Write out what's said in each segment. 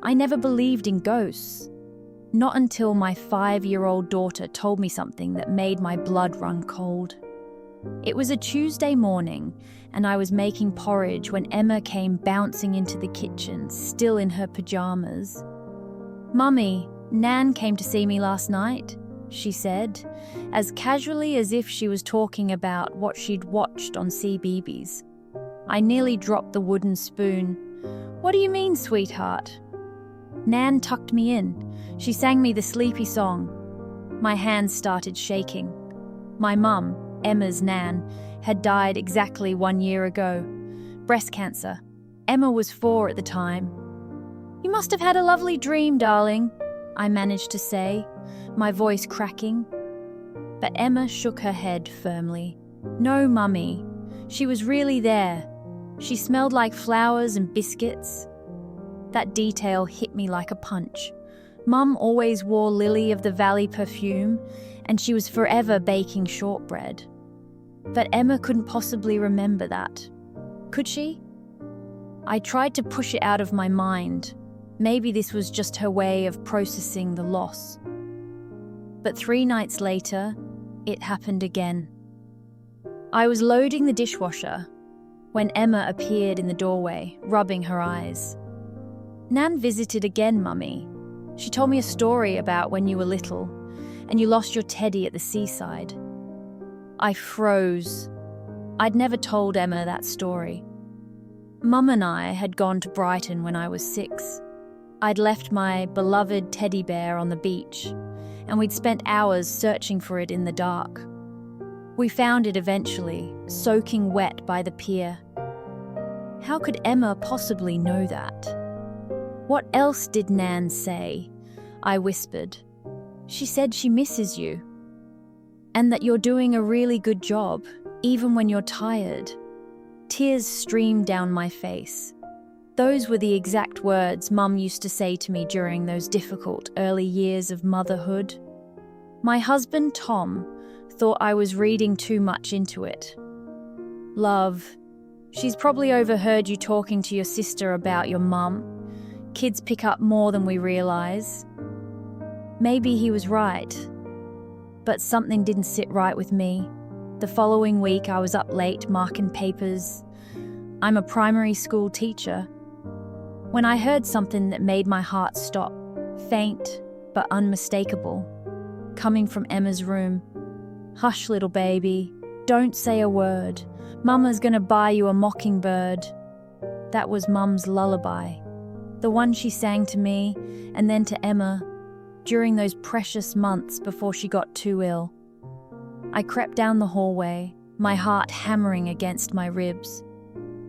I never believed in ghosts. Not until my 5-year-old daughter told me something that made my blood run cold. It was a Tuesday morning, and I was making porridge when Emma came bouncing into the kitchen, still in her pajamas. "Mummy, Nan came to see me last night," she said, as casually as if she was talking about what she'd watched on CBeebies. I nearly dropped the wooden spoon. "What do you mean, sweetheart?" Nan tucked me in. She sang me the sleepy song. My hands started shaking. My mum, Emma's Nan, had died exactly 1 year ago. Breast cancer. Emma was 4 at the time. "You must have had a lovely dream, darling," I managed to say, my voice cracking. But Emma shook her head firmly. "No, Mummy. She was really there. She smelled like flowers and biscuits." That detail hit me like a punch. Mum always wore Lily of the Valley perfume, and she was forever baking shortbread. But Emma couldn't possibly remember that. Could she? I tried to push it out of my mind. Maybe this was just her way of processing the loss. But 3 nights later, it happened again. I was loading the dishwasher when Emma appeared in the doorway, rubbing her eyes. "Nan visited again, Mummy. She told me a story about when you were little, and you lost your teddy at the seaside." I froze. I'd never told Emma that story. Mum and I had gone to Brighton when I was 6. I'd left my beloved teddy bear on the beach, and we'd spent hours searching for it in the dark. We found it eventually, soaking wet by the pier. How could Emma possibly know that? "What else did Nan say?" I whispered. "She said she misses you, and that you're doing a really good job, even when you're tired." Tears streamed down my face. Those were the exact words Mum used to say to me during those difficult early years of motherhood. My husband, Tom, thought I was reading too much into it. "Love, she's probably overheard you talking to your sister about your mum. Kids pick up more than we realise." Maybe he was right. But something didn't sit right with me. The following week I was up late marking papers. I'm a primary school teacher. When I heard something that made my heart stop, faint but unmistakable, coming from Emma's room. "Hush, little baby. Don't say a word. Mama's gonna buy you a mockingbird." That was Mum's lullaby. The one she sang to me and then to Emma during those precious months before she got too ill. I crept down the hallway, my heart hammering against my ribs.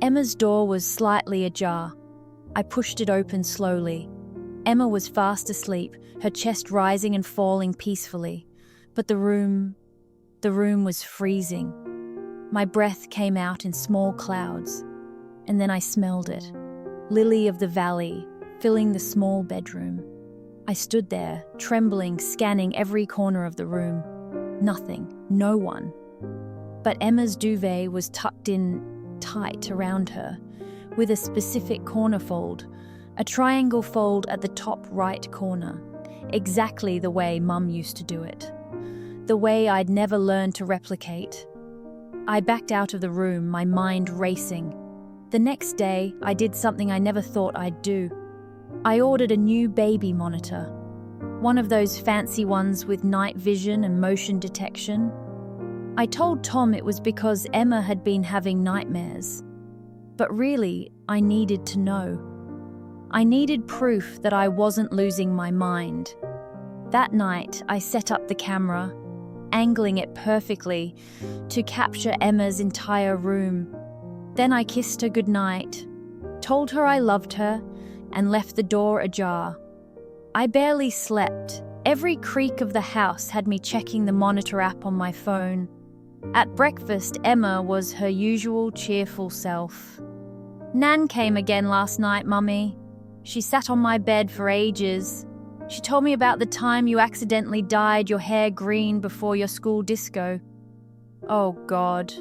Emma's door was slightly ajar. I pushed it open slowly. Emma was fast asleep, her chest rising and falling peacefully. But the room was freezing. My breath came out in small clouds, and then I smelled it. Lily of the Valley, filling the small bedroom. I stood there, trembling, scanning every corner of the room. Nothing, no one. But Emma's duvet was tucked in tight around her, with a specific corner fold, a triangle fold at the top right corner, exactly the way Mum used to do it. The way I'd never learned to replicate. I backed out of the room, my mind racing. The next day, I did something I never thought I'd do. I ordered a new baby monitor. One of those fancy ones with night vision and motion detection. I told Tom it was because Emma had been having nightmares. But really, I needed to know. I needed proof that I wasn't losing my mind. That night, I set up the camera, angling it perfectly to capture Emma's entire room. Then I kissed her goodnight, told her I loved her, and left the door ajar. I barely slept. Every creak of the house had me checking the monitor app on my phone. At breakfast, Emma was her usual cheerful self. "Nan came again last night, Mummy. She sat on my bed for ages. She told me about the time you accidentally dyed your hair green before your school disco." Oh God,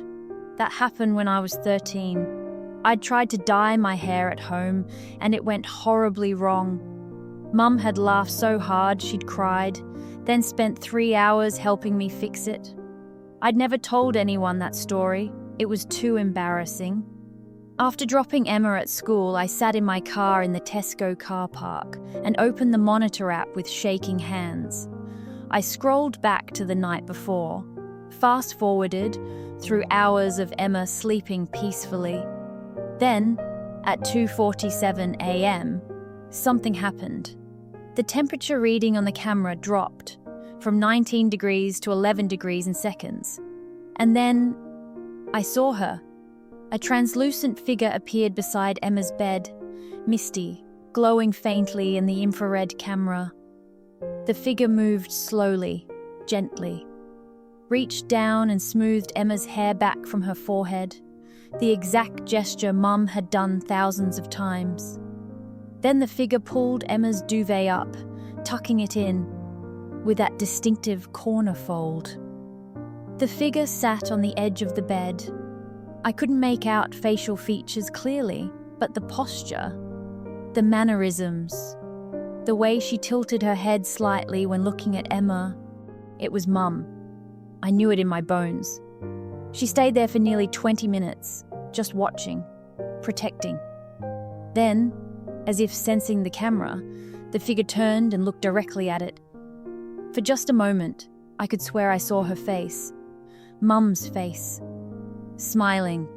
that happened when I was 13. I'd tried to dye my hair at home and it went horribly wrong. Mum had laughed so hard she'd cried, then spent 3 hours helping me fix it. I'd never told anyone that story. It was too embarrassing. After dropping Emma at school, I sat in my car in the Tesco car park and opened the Monitor app with shaking hands. I scrolled back to the night before, fast-forwarded through hours of Emma sleeping peacefully. Then, at 2:47 a.m., something happened. The temperature reading on the camera dropped from 19 degrees to 11 degrees in seconds. And then I saw her. A translucent figure appeared beside Emma's bed, misty, glowing faintly in the infrared camera. The figure moved slowly, gently, reached down and smoothed Emma's hair back from her forehead, the exact gesture Mum had done thousands of times. Then the figure pulled Emma's duvet up, tucking it in, with that distinctive corner fold. The figure sat on the edge of the bed. I couldn't make out facial features clearly, but the posture, the mannerisms, the way she tilted her head slightly when looking at Emma, it was Mum. I knew it in my bones. She stayed there for nearly 20 minutes, just watching, protecting. Then, as if sensing the camera, the figure turned and looked directly at it. For just a moment, I could swear I saw her face. Mum's face. Smiling.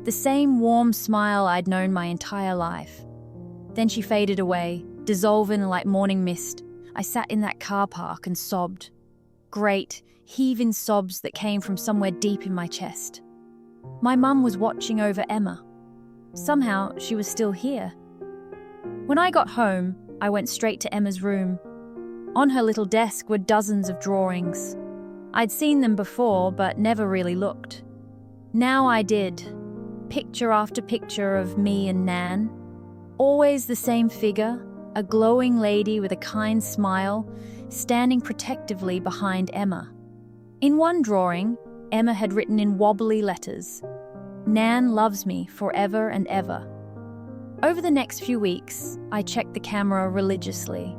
The same warm smile I'd known my entire life. Then she faded away, dissolving like morning mist. I sat in that car park and sobbed. Great, heaving sobs that came from somewhere deep in my chest. My mum was watching over Emma. Somehow, she was still here. When I got home, I went straight to Emma's room. On her little desk were dozens of drawings. I'd seen them before, but never really looked. Now I did. Picture after picture of me and Nan. Always the same figure, a glowing lady with a kind smile, standing protectively behind Emma. In one drawing, Emma had written in wobbly letters, "Nan loves me forever and ever." Over the next few weeks, I checked the camera religiously.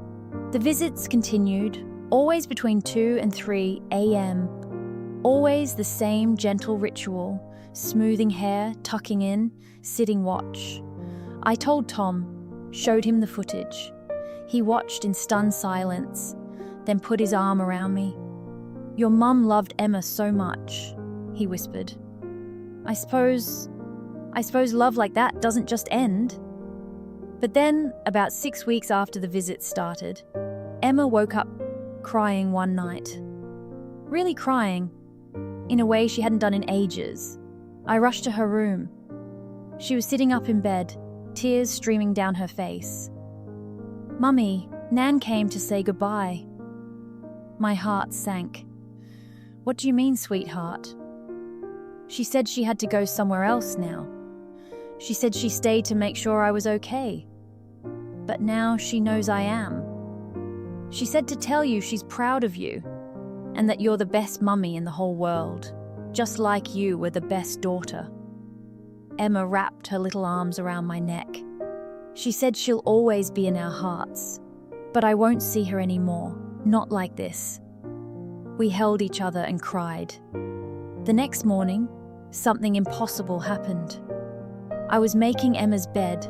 The visits continued, always between 2 and 3 a.m. Always the same gentle ritual, smoothing hair, tucking in, sitting watch. I told Tom, showed him the footage. He watched in stunned silence, then put his arm around me. "Your mum loved Emma so much," he whispered. I suppose love like that doesn't just end. But then, about 6 weeks after the visit started, Emma woke up crying one night. Really crying, in a way she hadn't done in ages. I rushed to her room. She was sitting up in bed, tears streaming down her face. "Mummy, Nan came to say goodbye." My heart sank. "What do you mean, sweetheart?" "She said she had to go somewhere else now. She said she stayed to make sure I was okay. But now she knows I am. She said to tell you she's proud of you, and that you're the best mummy in the whole world, just like you were the best daughter." Emma wrapped her little arms around my neck. "She said she'll always be in our hearts, but I won't see her anymore, not like this." We held each other and cried. The next morning, something impossible happened. I was making Emma's bed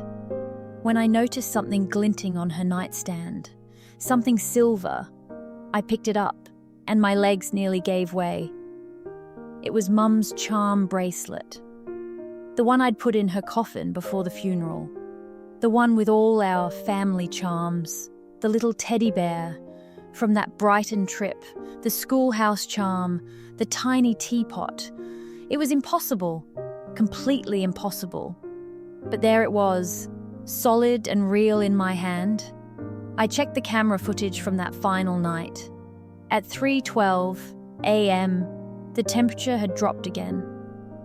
when I noticed something glinting on her nightstand, something silver. I picked it up, and my legs nearly gave way. It was Mum's charm bracelet, the one I'd put in her coffin before the funeral, the one with all our family charms, the little teddy bear from that Brighton trip, the schoolhouse charm, the tiny teapot. It was impossible, completely impossible. But there it was, solid and real in my hand. I checked the camera footage from that final night. At 3:12 a.m., the temperature had dropped again.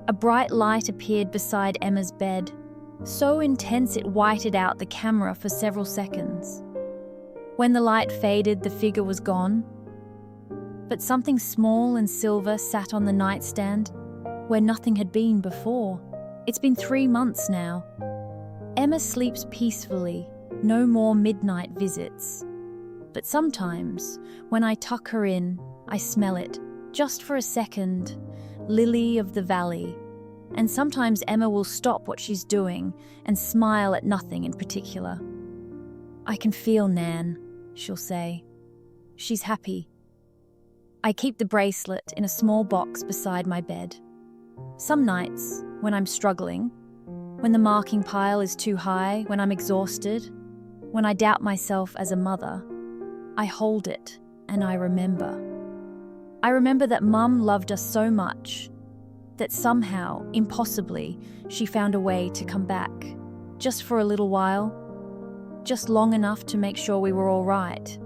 A bright light appeared beside Emma's bed, so intense it whited out the camera for several seconds. When the light faded, the figure was gone. But something small and silver sat on the nightstand where nothing had been before. It's been 3 months now. Emma sleeps peacefully, No more midnight visits. But sometimes, when I tuck her in, I smell it, just for a second, lily of the valley. And sometimes Emma will stop what she's doing and smile at nothing in particular. "I can feel Nan," she'll say. "She's happy." I keep the bracelet in a small box beside my bed. Some nights, when I'm struggling, when the marking pile is too high, when I'm exhausted, when I doubt myself as a mother, I hold it and I remember. I remember that Mum loved us so much that somehow, impossibly, she found a way to come back, just for a little while, just long enough to make sure we were all right.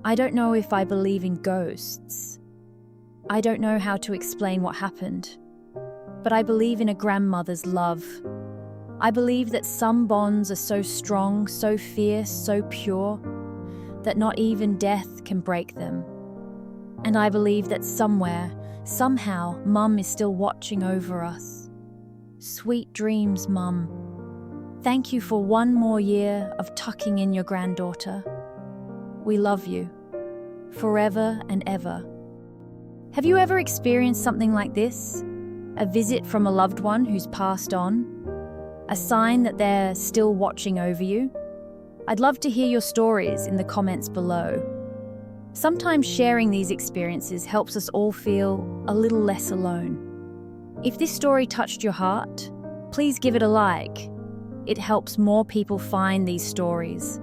I don't know if I believe in ghosts. I don't know how to explain what happened, but I believe in a grandmother's love. I believe that some bonds are so strong, so fierce, so pure, that not even death can break them. And I believe that somewhere, somehow, Mum is still watching over us. Sweet dreams, Mum. Thank you for one more year of tucking in your granddaughter. We love you, forever and ever. Have you ever experienced something like this? A visit from a loved one who's passed on? A sign that they're still watching over you? I'd love to hear your stories in the comments below. Sometimes sharing these experiences helps us all feel a little less alone. If this story touched your heart, please give it a like. It helps more people find these stories.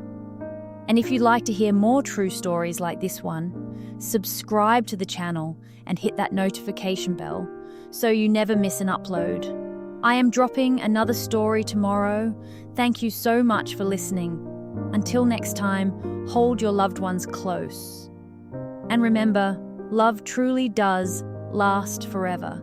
And if you'd like to hear more true stories like this one, subscribe to the channel and hit that notification bell so you never miss an upload. I am dropping another story tomorrow. Thank you so much for listening. Until next time, hold your loved ones close. And remember, love truly does last forever.